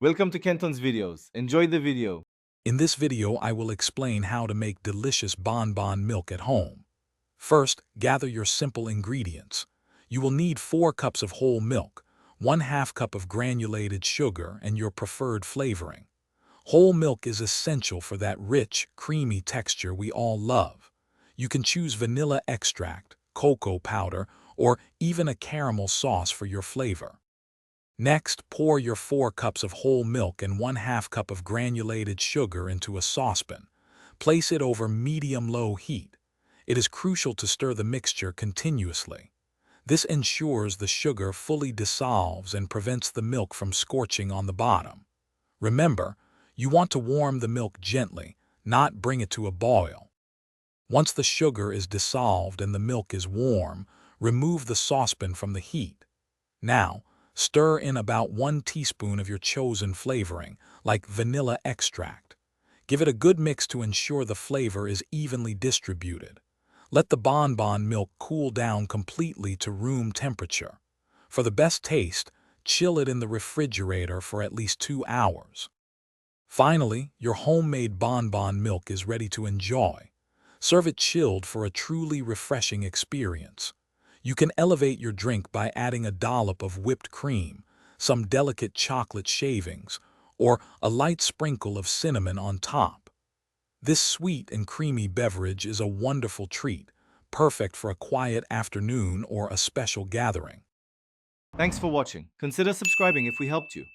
Welcome to Kenton's videos. Enjoy the video. In this video, I will explain how to make delicious bonbon milk at home. First, gather your simple ingredients. You will need 4 cups of whole milk, 1/2 cup of granulated sugar, and your preferred flavoring. Whole milk is essential for that rich, creamy texture we all love. You can choose vanilla extract, cocoa powder, or even a caramel sauce for your flavor. Next, pour your 4 cups of whole milk and 1/2 cup of granulated sugar into a saucepan. Place it over medium-low heat. It is crucial to stir the mixture continuously. This ensures the sugar fully dissolves and prevents the milk from scorching on the bottom. Remember, you want to warm the milk gently, not bring it to a boil. Once the sugar is dissolved and the milk is warm, remove the saucepan from the heat. Now, stir in about 1 teaspoon of your chosen flavoring, like vanilla extract. Give it a good mix to ensure the flavor is evenly distributed. Let the bonbon milk cool down completely to room temperature. For the best taste, chill it in the refrigerator for at least 2 hours. Finally, your homemade bonbon milk is ready to enjoy. Serve it chilled for a truly refreshing experience. You can elevate your drink by adding a dollop of whipped cream, some delicate chocolate shavings, or a light sprinkle of cinnamon on top. This sweet and creamy beverage is a wonderful treat, perfect for a quiet afternoon or a special gathering. Thanks for watching. Consider subscribing if we helped you.